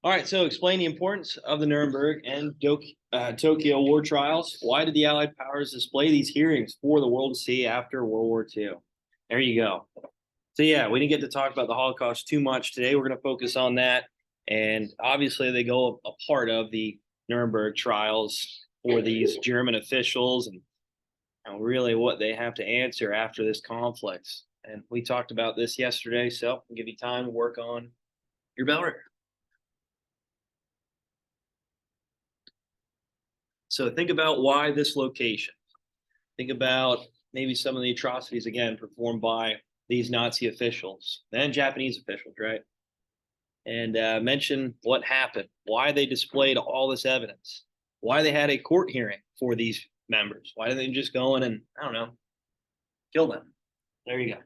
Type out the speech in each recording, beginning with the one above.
All right, so explain the importance of the Nuremberg and Tokyo war trials. Why did the Allied powers display these hearings for the world to see after World War II? There you go. So, yeah, we didn't get to talk about the Holocaust too much today. We're going to focus on that. And obviously, they go a part of the Nuremberg trials for these German officials and really what they have to answer after this conflict. And we talked about this yesterday, so I'll give you time to work on your bell ringer. So think about why this location. Think about maybe some of the atrocities again performed by these Nazi officials and Japanese officials, right? And mention what happened, why they displayed all this evidence, why they had a court hearing for these members, why didn't they just go in and I don't know, kill them? There you go.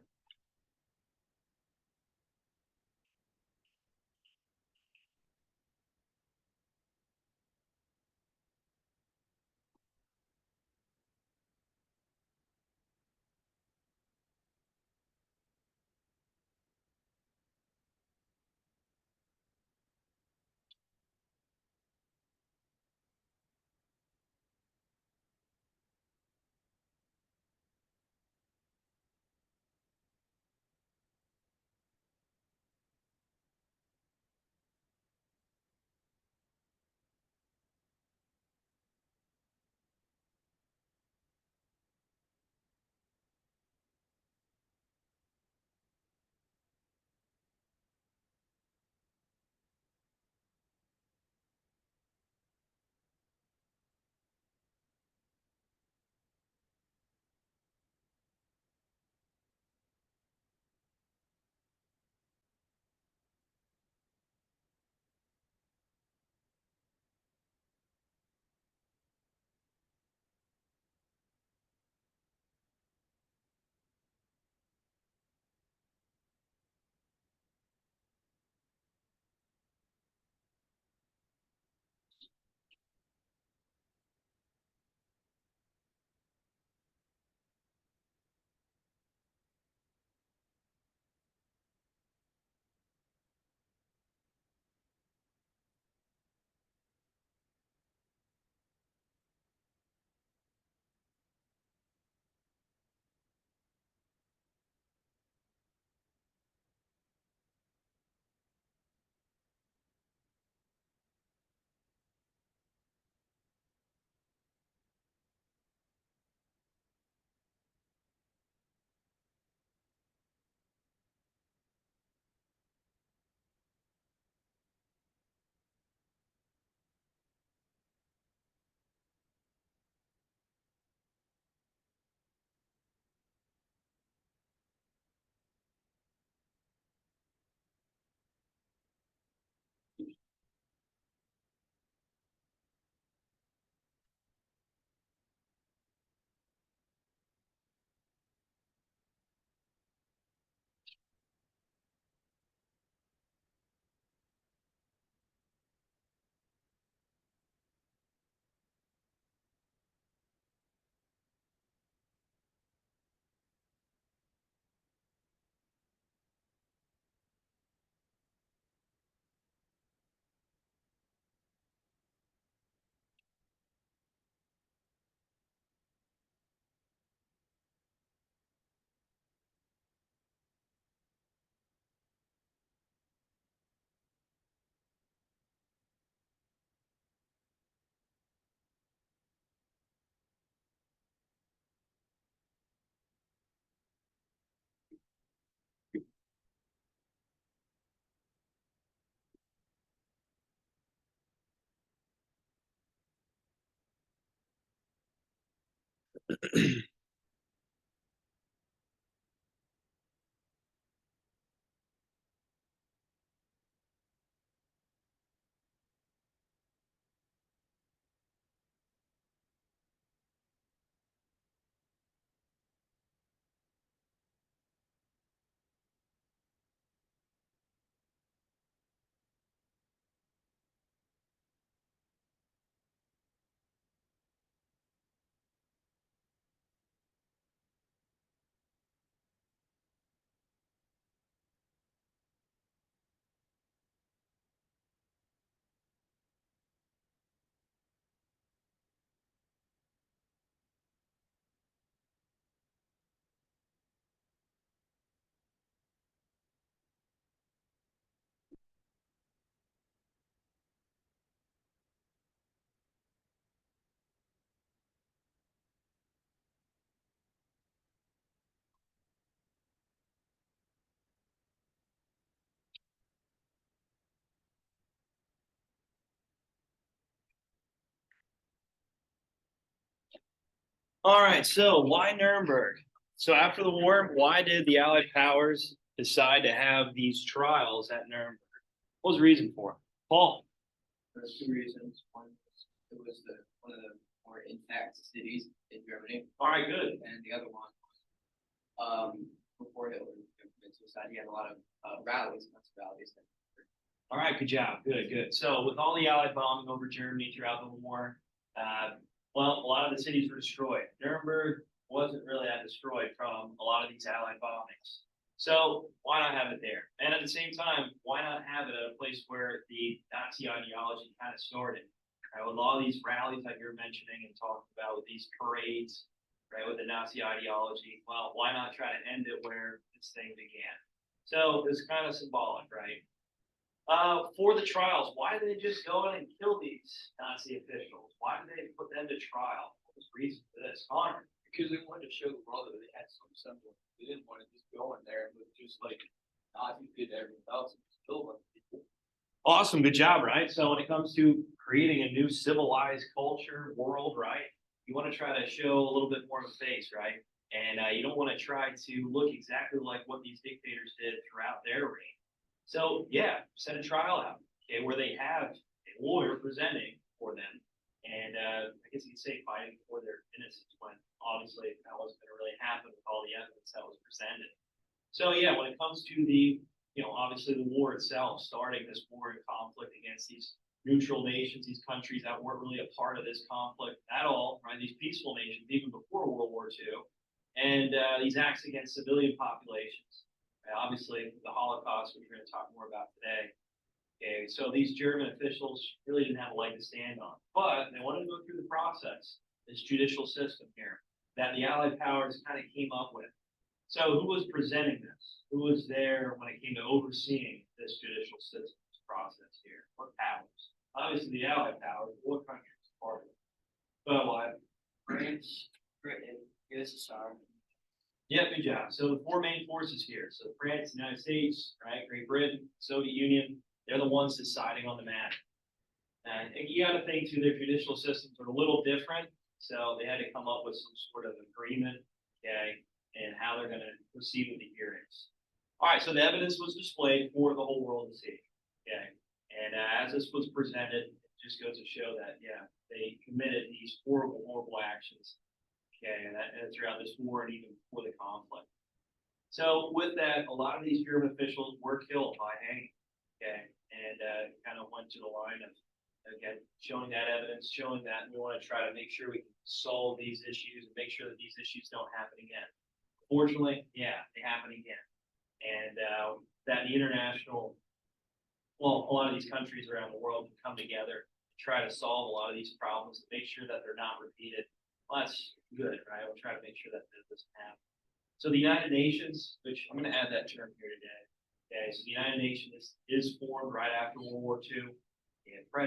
All right, so why Nuremberg? So after the war, why did the Allied powers decide to have these trials at Nuremberg? What was the reason for it? Paul? There's two reasons. One, it was one of the more intact cities in Germany, All right, good. and the other one, before Hitler committed suicide, he had a lot of rallies, lots of rallies. All right, good job. Good, good. So with all the Allied bombing over Germany throughout the war, well, a lot of the cities were destroyed. Nuremberg wasn't really that destroyed from a lot of these Allied bombings. So why not have it there? And at the same time, why not have it at a place where the Nazi ideology kind of started? Right, with all these rallies that you're mentioning and talking about, with these parades, right, with the Nazi ideology, well, why not try to end it where this thing began? So it's kind of symbolic, right? For the trials, why did they just go in and kill these Nazi officials? Why did they put them to trial? What was the reason for this? Connor? Because they wanted to show the world that they had some semblance. They didn't want to just go in there and look just like Nazis did everyone else and just kill a bunch of people. Awesome, good job, right? So when it comes to creating a new civilized culture, world, right? You want to try to show a little bit more of a face, right? And you don't want to try to look exactly like what these dictators did throughout their reign. So yeah, set a trial out, okay, where they have a lawyer presenting for them, and I guess you could say fighting for their innocence when obviously that wasn't going to really happen with all the evidence that was presented. So yeah, when it comes to the, obviously the war itself, starting this war and conflict against these neutral nations, these countries that weren't really a part of this conflict at all, right? These peaceful nations, even before World War II, and these acts against civilian populations. Obviously, the Holocaust, which we're going to talk more about today. Okay, so these German officials really didn't have a leg to stand on, but they wanted to go through the process, this judicial system here that the Allied powers kind of came up with. So who was presenting this? Who was there when it came to overseeing this judicial system process here? What powers? Obviously, the Allied powers. What countries part of it? But what? France, Britain, USSR. Yeah, good job. So the four main forces here. So France, United States, right? Great Britain, Soviet Union, they're the ones deciding on the matter. And you got to think too, their judicial systems are a little different. So they had to come up with some sort of agreement, okay, and how they're going to proceed with the hearings. All right, so the evidence was displayed for the whole world to see, okay? And as this was presented, it just goes to show that, yeah, they committed these horrible, horrible actions. Okay, and throughout this war and even before the conflict. So with that, a lot of these German officials were killed by hanging. Okay, and kind of went to the line of, again, showing that evidence, showing that we want to try to make sure we can solve these issues and make sure that these issues don't happen again. Fortunately, yeah, they happen again, and that the international, well, a lot of these countries around the world can come together to try to solve a lot of these problems to make sure that they're not repeated. Well, that's good, right? We'll try to make sure that this doesn't happen. So the United Nations, which I'm going to add that term here today. Okay, so the United Nations is formed right after World War II. And I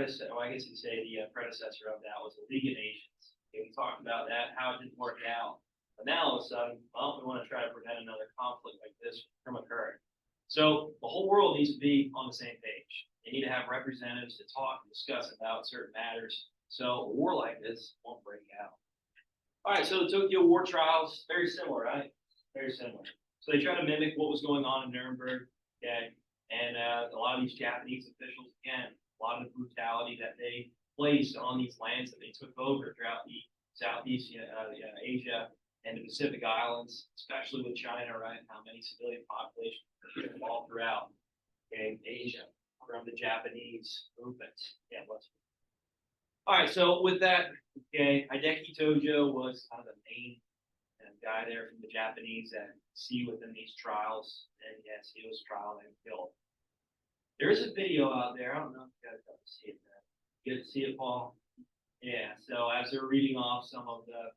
guess you'd say the predecessor of that was the League of Nations. Okay, we talked about that, how it didn't work out. But now all of a sudden, well, we want to try to prevent another conflict like this from occurring. So the whole world needs to be on the same page. They need to have representatives to talk and discuss about certain matters. So a war like this won't break out. All right, so the Tokyo War trials, very similar, right? Very similar. So they try to mimic what was going on in Nuremberg, okay? And a lot of these Japanese officials, again, a lot of the brutality that they placed on these lands that they took over throughout the Southeast Asia and the Pacific Islands, especially with China, right? How many civilian populations all throughout, okay, Asia from the Japanese movements. Yeah, let's. All right, so with that, okay, Hideki Tojo was kind of the main guy there from the Japanese that see within these trials, and yes, he was trialed and killed. There is a video out there. I don't know if you guys got to see it. You get to see it, Paul? Yeah. So as they're reading off some of the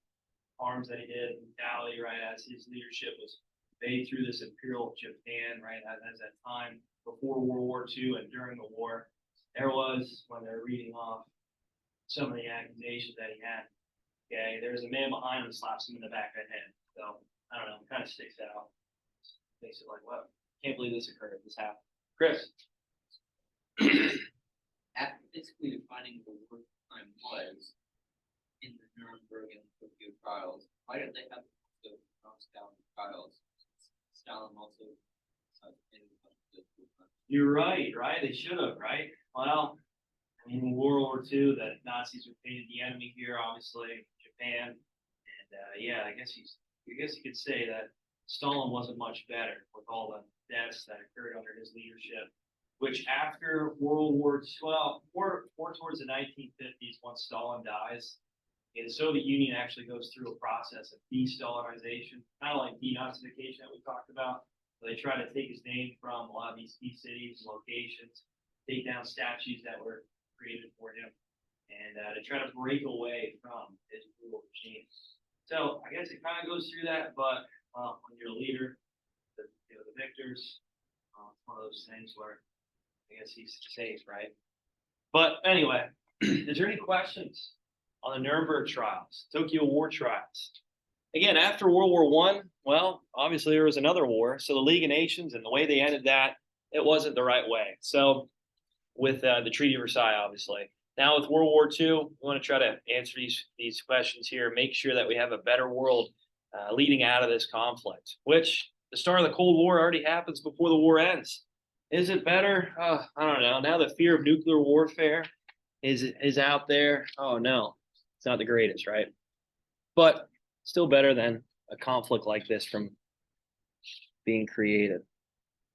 harms that he did, brutality, right, as his leadership was made through this imperial Japan, right, as that time before World War II and during the war, there was when they're reading off some of the accusations that he had. Okay, there's a man behind him slaps him in the back of the head. So I don't know, it kind of sticks out. Makes it like, what? Can't believe this occurred. This happened. Chris. After basically defining what wartime was, in the Nuremberg and Tokyo trials, why did they have the Stalin trials? Stalin also You're right, right? They should have, right? Well, in World War II, the Nazis were painted the enemy here, obviously, Japan. And yeah, I guess you could say that Stalin wasn't much better with all the deaths that occurred under his leadership. Which after World War XII, more towards the 1950s, once Stalin dies, the Soviet Union actually goes through a process of de-Stalinization, kind of like denazification that we talked about. They try to take his name from a lot of these key cities and locations, take down statues that were created for him, and to try to break away from his brutal regime. So I guess it kind of goes through that, but when you're a leader, the victors, it's one of those things where I guess he's safe, right? But anyway, is there any questions on the Nuremberg trials, Tokyo War trials? Again, after World War One, well, obviously there was another war. So the League of Nations and the way they ended that, it wasn't the right way. So with the Treaty of Versailles, obviously. Now with World War II, we want to try to answer these questions here, make sure that we have a better world leading out of this conflict, which the start of the Cold War already happens before the war ends. Is it better? I don't know. Now the fear of nuclear warfare is out there. Oh no, it's not the greatest, right? But still better than a conflict like this from being created.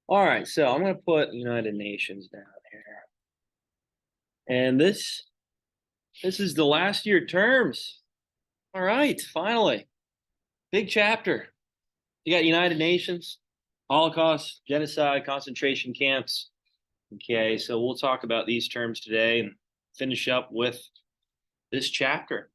All right, so I'm going to put United Nations down here. And this is the last year terms. All right, finally. Big chapter. You got United Nations, Holocaust, genocide, concentration camps. Okay, so we'll talk about these terms today and finish up with this chapter.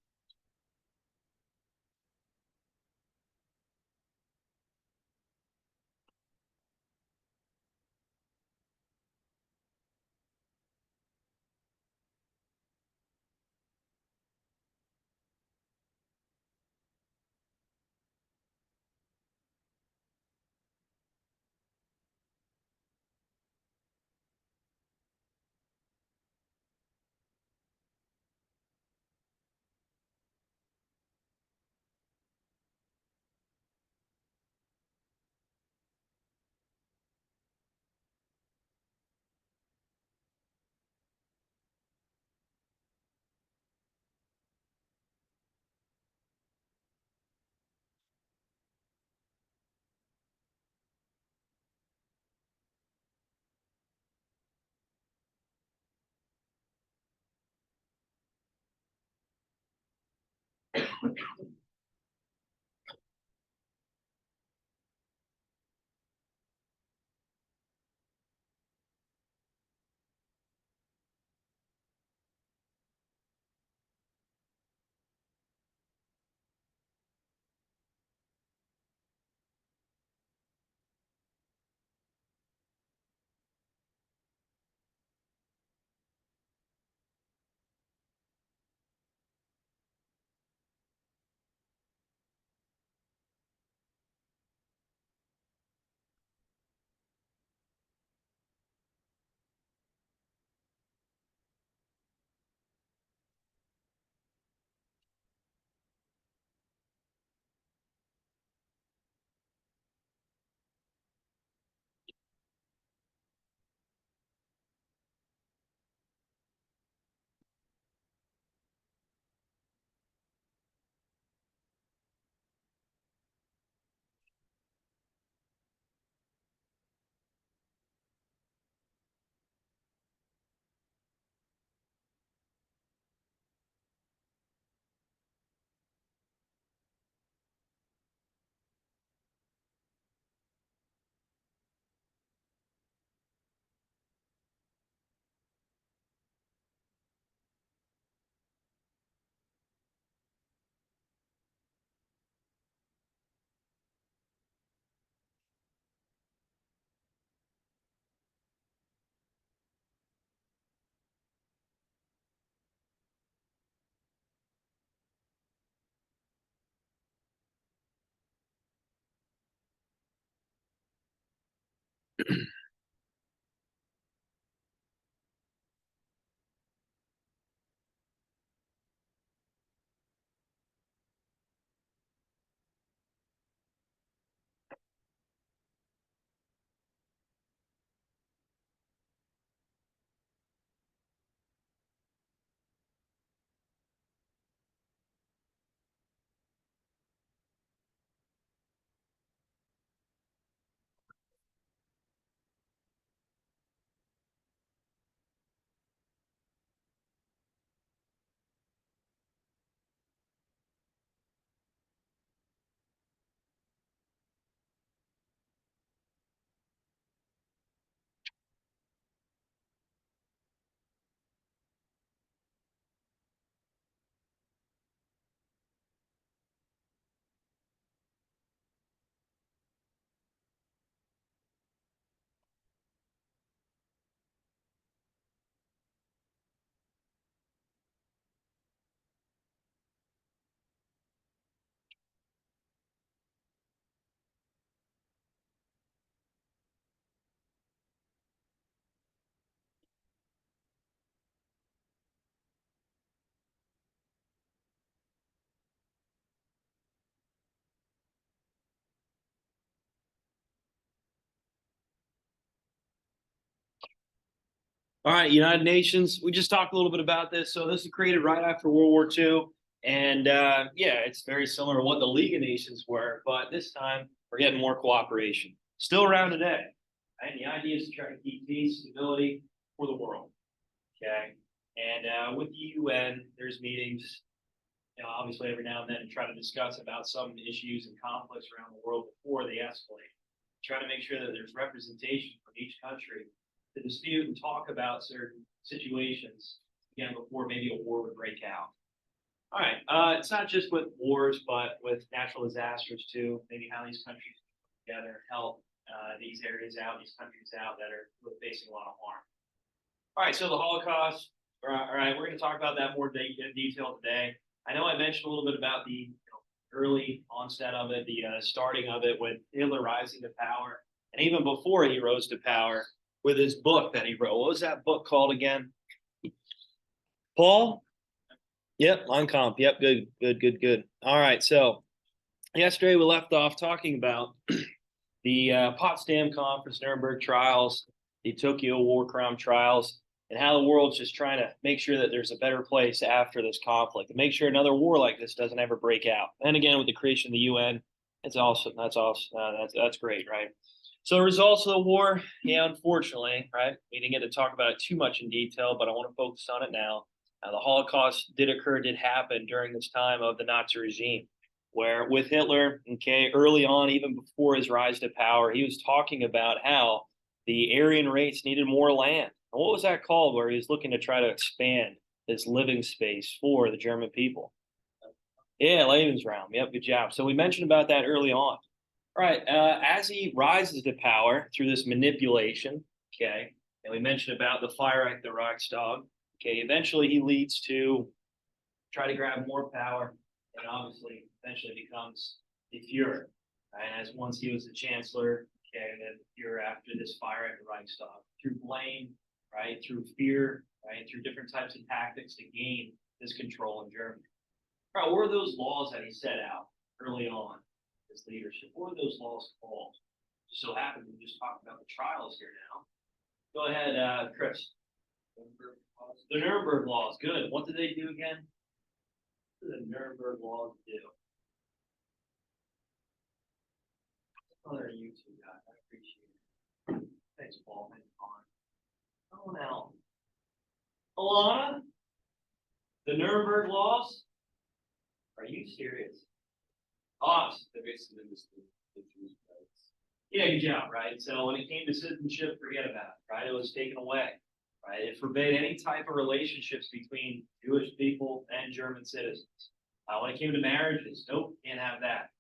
All right, United Nations. We just talked a little bit about this. So this was created right after World War II. And yeah, it's very similar to what the League of Nations were, but this time we're getting more cooperation. Still around today. Right? And the idea is to try to keep peace, stability for the world. Okay. And with the UN, there's meetings, obviously every now and then to try to discuss about some issues and conflicts around the world before they escalate. Try to make sure that there's representation from each country to dispute and talk about certain situations, again, before maybe a war would break out. All right, it's not just with wars, but with natural disasters too. Maybe how these countries come together and help these areas out, these countries out that are really facing a lot of harm. All right, so the Holocaust. All right, we're going to talk about that more in detail today. I know I mentioned a little bit about the early onset of it, the starting of it with Hitler rising to power, and even before he rose to power with his book that he wrote. What was that book called again? Paul? Yep, Mein Kampf. Yep, good. All right, so yesterday we left off talking about the Potsdam Conference, Nuremberg trials, the Tokyo War crime trials, and how the world's just trying to make sure that there's a better place after this conflict, and make sure another war like this doesn't ever break out. And again, with the creation of the UN, that's great, right? So the results of the war, yeah, unfortunately, right? We didn't get to talk about it too much in detail, but I want to focus on it now. The Holocaust did happen during this time of the Nazi regime, where with Hitler, okay, early on, even before his rise to power, he was talking about how the Aryan race needed more land. And what was that called, where he was looking to try to expand this living space for the German people? Yeah, Lebensraum. Yep, good job. So we mentioned about that early on. All right, as he rises to power through this manipulation, okay, and we mentioned about the fire at the Reichstag, okay, eventually he leads to try to grab more power, and obviously eventually becomes the Fuhrer. Right? As once he was the chancellor, okay, and then the Fuhrer after this fire at the Reichstag, through blame, right, through fear, right, through different types of tactics to gain this control in Germany. All right, what were those laws that he set out early on? His leadership. What are those laws called? Just so happens we just talked about the trials here now. Go ahead, Chris. The Nuremberg laws. Good. What did they do again? What did the Nuremberg laws do? Another YouTube guy. I appreciate it. Thanks, Paul. Thanks, Connor. Oh, now. Alana? The Nuremberg laws? Are you serious? Awesome. Yeah, good job, right? So when it came to citizenship, forget about it, right? It was taken away, right? It forbade any type of relationships between Jewish people and German citizens. When it came to marriages, nope, can't have that.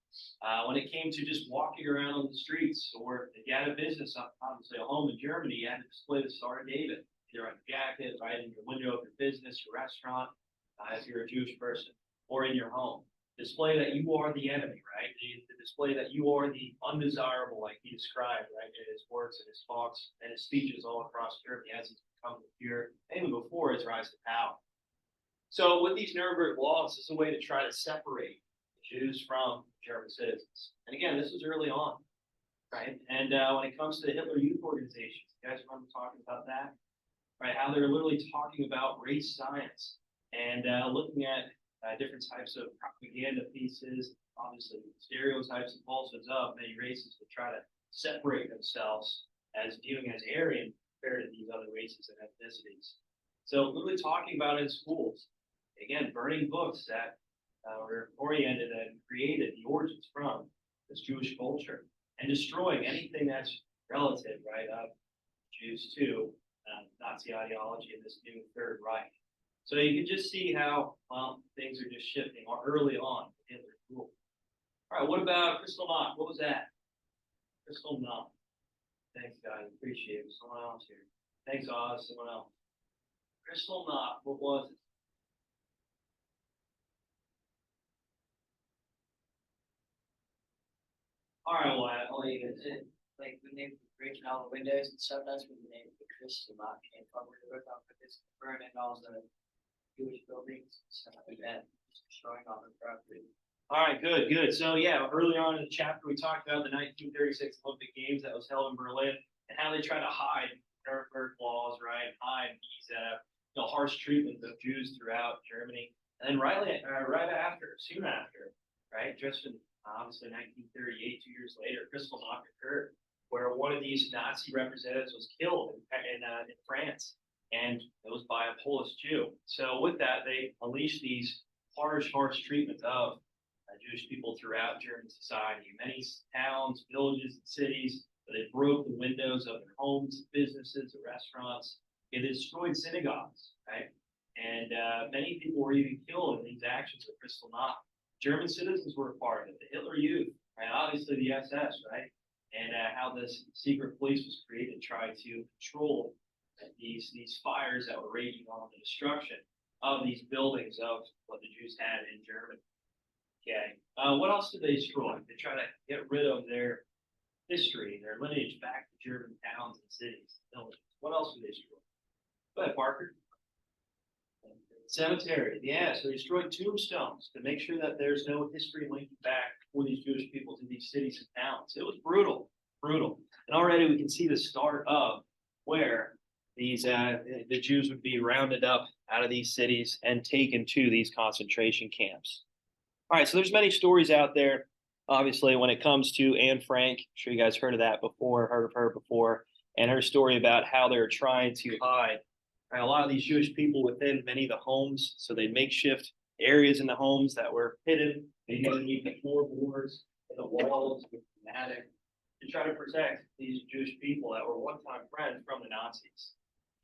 When it came to just walking around on the streets, or if you had a business, obviously a home in Germany, you had to display the Star of David, either on your jacket, right, in your window of your business, your restaurant, if you're a Jewish person, or in your home. Display that you are the enemy, right? The display that you are the undesirable, like he described, right, in his words and his talks and his speeches all across Germany as he's become the Fuhrer, even before his rise to power. So with these Nuremberg laws, it's a way to try to separate Jews from German citizens. And again, this was early on, right? And when it comes to Hitler Youth Organizations, you guys remember talking about that? Right, how they're literally talking about race science and looking at different types of propaganda pieces, obviously stereotypes and falsehoods of many races to try to separate themselves as viewing as Aryan compared to these other races and ethnicities. So literally talking about it in schools, again, burning books that were oriented and created the origins from this Jewish culture, and destroying anything that's relative, right, of Jews to Nazi ideology in this new Third Reich. So you can just see how, well, things are just shifting early on in Hitler's rule. All right, what about Crystal Knock? What was that? Crystal Knock. Thanks, guys. Appreciate it. Someone else here. Thanks, Oz. Someone else. Crystal Knock. What was it? All right, well, I'll leave it. Like the name of breaking all the windows and stuff, that's where the name of the Crystal Knock came from. We were talking about this burning all the Jewish buildings and stuff like that, just destroying all the property. All right, good. So yeah, early on in the chapter, we talked about the 1936 Olympic Games that was held in Berlin and how they tried to hide Nuremberg laws, right, and hide these harsh treatment of Jews throughout Germany. And then right after, soon after, right, just in obviously 1938, 2 years later, Kristallnacht occurred, where one of these Nazi representatives was killed in France, and it was by a Polish Jew. So with that, they unleashed these harsh treatment of Jewish people throughout German society. Many towns, villages, and cities, they broke the windows of their homes, businesses, restaurants. They destroyed synagogues, right? And many people were even killed in these actions of Kristallnacht. German citizens were a part of it. The Hitler Youth, right? Obviously the SS, right? And how this secret police was created to try to control these fires that were raging on, the destruction of these buildings of what the Jews had in Germany. Okay. What else did they destroy? They try to get rid of their history, their lineage back to German towns and cities, villages. What else did they destroy? Go ahead, Parker. Cemetery. Yeah, so they destroyed tombstones to make sure that there's no history linked back for these Jewish people to these cities and towns. It was brutal. And already we can see the start of where these the Jews would be rounded up out of these cities and taken to these concentration camps. All right, so there's many stories out there. Obviously, when it comes to Anne Frank, I'm sure you guys heard of her before, and her story about how they're trying to hide a lot of these Jewish people within many of the homes. So they makeshift areas in the homes that were hidden, maybe underneath the floorboards, in the walls, in the attic, to try to protect these Jewish people that were one-time friends from the Nazis.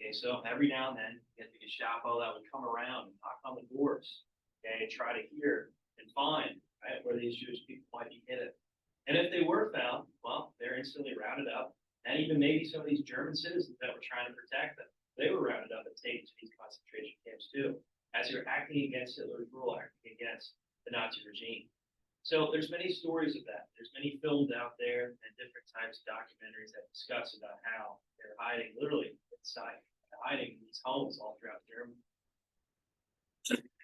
Okay, so every now and then, you get the Gestapo that would come around and knock on the doors, okay, try to hear and find, right, where these Jewish people might be hidden. And if they were found, well, they're instantly rounded up. And even maybe some of these German citizens that were trying to protect them, they were rounded up and taken to these concentration camps too, as you're acting against Hitler's rule, acting against the Nazi regime. So there's many stories of that. There's many films out there and different types of documentaries that discuss about how they're hiding literally inside, hiding in these homes all throughout Germany.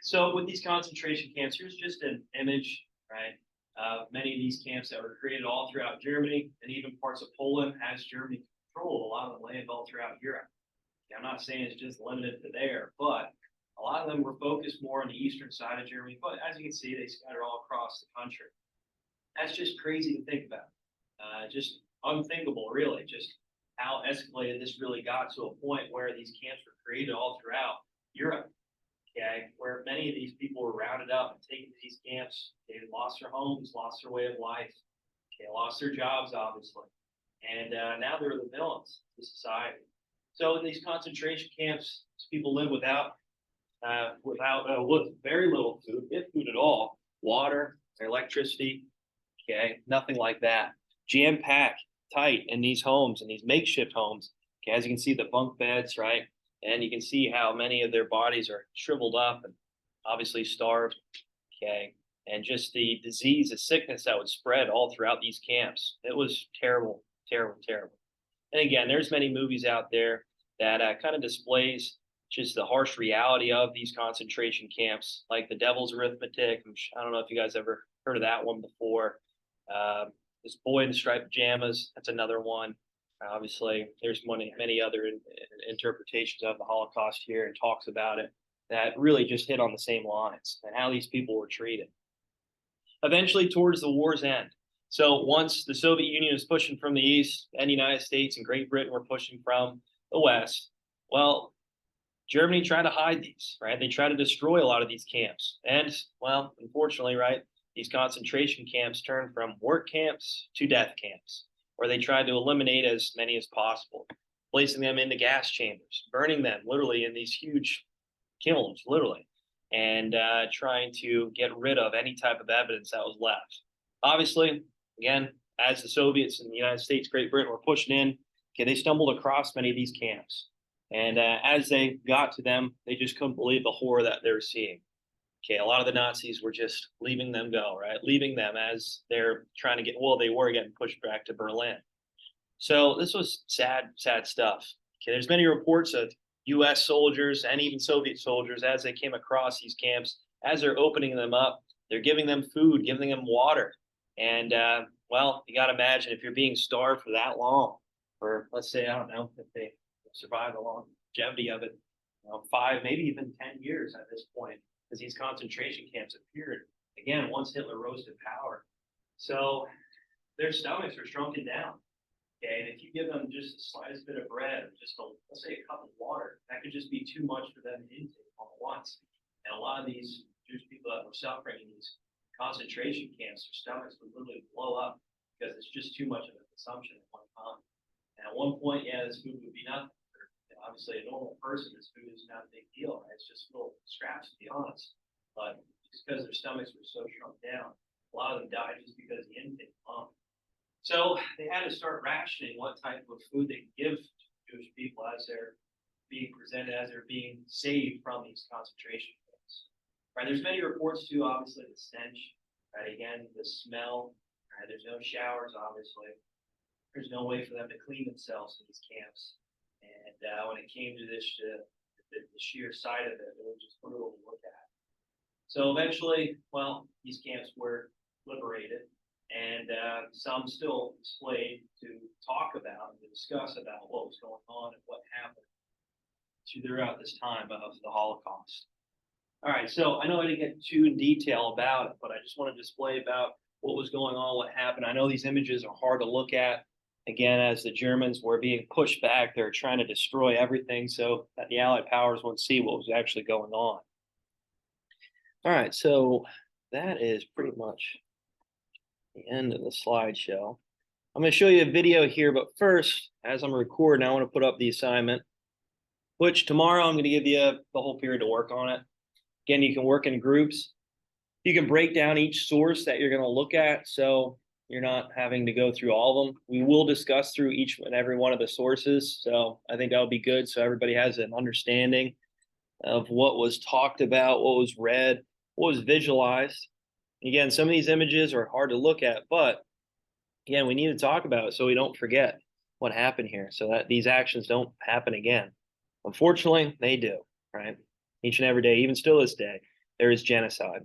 So with these concentration camps, here's just an image, right, of many of these camps that were created all throughout Germany and even parts of Poland, as Germany controlled a lot of the land all throughout Europe. I'm not saying it's just limited to there, but a lot of them were focused more on the eastern side of Germany. But as you can see, they scatter all across the country. That's just crazy to think about. Just unthinkable, really, just how escalated this really got to a point where these camps were created all throughout Europe. Okay, where many of these people were rounded up and taken to these camps. They lost their homes, lost their way of life. Okay, lost their jobs, obviously. And now they're the villains of society. So in these concentration camps, people live with very little food, if food at all, water, electricity, okay, nothing like that. Jam-packed, tight in these homes, in these makeshift homes. Okay, as you can see, the bunk beds, right? And you can see how many of their bodies are shriveled up and obviously starved, okay? And just the disease, the sickness that would spread all throughout these camps. It was terrible. And again, there's many movies out there that kind of displays just the harsh reality of these concentration camps, like The Devil's Arithmetic. I don't know if you guys ever heard of that one before. This Boy in the Striped Pajamas, that's another one. Obviously, there's many other interpretations of the Holocaust here and talks about it that really just hit on the same lines and how these people were treated. Eventually, towards the war's end, so once the Soviet Union was pushing from the east and the United States and Great Britain were pushing from the west, well, Germany tried to hide these, right? They tried to destroy a lot of these camps. And, well, unfortunately, right, these concentration camps turned from work camps to death camps, where they tried to eliminate as many as possible, placing them into gas chambers, burning them literally in these huge kilns, literally, and trying to get rid of any type of evidence that was left. Obviously, again, as the Soviets and the United States, Great Britain were pushing in, okay, they stumbled across many of these camps. And as they got to them, they just couldn't believe the horror that they were seeing. Okay, a lot of the Nazis were just leaving them go, right? Leaving them as they're trying to they were getting pushed back to Berlin. So this was sad stuff. Okay, there's many reports of U.S. soldiers and even Soviet soldiers as they came across these camps, as they're opening them up, they're giving them food, giving them water. And, well, you got to imagine if you're being starved for that long, for, let's say, I don't know, if they survive the longevity of it, 5, maybe even 10 years at this point, because these concentration camps appeared again once Hitler rose to power. So their stomachs are shrunken down. Okay, and if you give them just the slightest bit of bread, or just let's say a cup of water, that could just be too much for them to intake all at once. And a lot of these Jewish people that were suffering in these concentration camps, their stomachs would literally blow up because it's just too much of a consumption at one time. And at one point, yeah, this food would be nothing. Obviously, a normal person, this food is not a big deal. Right? It's just little scraps, to be honest. But just because their stomachs were so shrunk down, a lot of them died just because the intake pumped. So they had to start rationing what type of food they could give to Jewish people as they're being presented, as they're being saved from these concentration camps. Right? There's many reports too, obviously, the stench, right? Again, the smell, right? There's no showers, obviously. There's no way for them to clean themselves in these camps. And when it came to this, the sheer side of it, it was just brutal to look at. So eventually, well, these camps were liberated. And some still displayed to talk about and to discuss about what was going on and what happened throughout this time of the Holocaust. All right, so I know I didn't get too in detail about it, but I just want to display about what was going on, what happened. I know these images are hard to look at. Again, as the Germans were being pushed back, they're trying to destroy everything so that the Allied powers won't see what was actually going on. All right, so that is pretty much the end of the slideshow. I'm going to show you a video here, but first, as I'm recording, I want to put up the assignment, which tomorrow I'm going to give you the whole period to work on it. Again, you can work in groups. You can break down each source that you're going to look at, so you're not having to go through all of them. We will discuss through each and every one of the sources, so I think that'll be good, so everybody has an understanding of what was talked about, what was read, what was visualized. Again, some of these images are hard to look at, but again, we need to talk about it so we don't forget what happened here, so that these actions don't happen again. Unfortunately, they do, right? Each and every day, even still this day, there is genocide.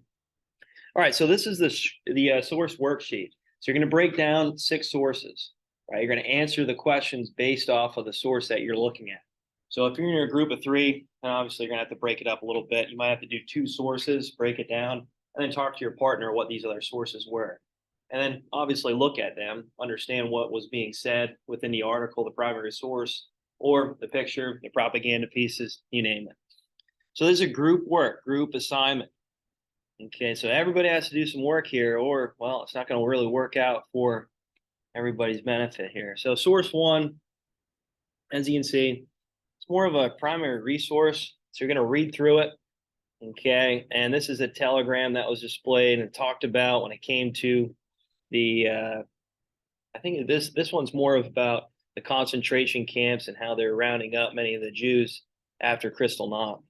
All right, so this is the source worksheet. So you're going to break down 6 sources, right? You're going to answer the questions based off of the source that you're looking at. So if you're in a group of 3, then obviously you're going to have to break it up a little bit. You might have to do 2 sources, break it down, and then talk to your partner what these other sources were. And then obviously look at them, understand what was being said within the article, the primary source, or the picture, the propaganda pieces, you name it. So this is a group work, group assignment. Okay, so everybody has to do some work here, or, well, it's not going to really work out for everybody's benefit here. So source 1, as you can see, it's more of a primary resource. So you're going to read through it. Okay, and this is a telegram that was displayed and talked about when it came to the, I think this one's more of about the concentration camps and how they're rounding up many of the Jews after Kristallnacht. All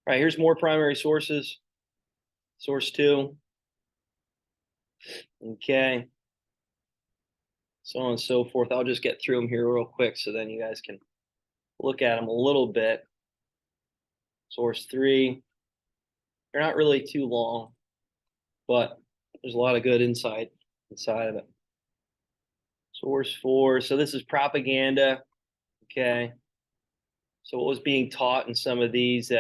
right, here's more primary sources. Source 2. Okay. So on and so forth. I'll just get through them here real quick so then you guys can look at them a little bit. Source 3. They're not really too long, but there's a lot of good insight inside of it. Source 4. So this is propaganda. Okay. So what was being taught in some of these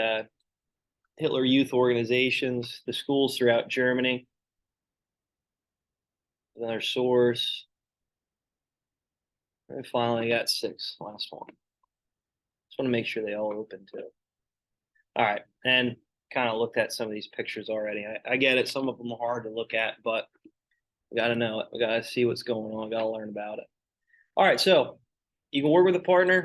Hitler Youth organizations, the schools throughout Germany. Another source. And finally, I got 6, last one. Just want to make sure they all open too. All right, and kind of looked at some of these pictures already. I get it, some of them are hard to look at, but we got to know it. We got to see what's going on. We got to learn about it. All right, so you can work with a partner.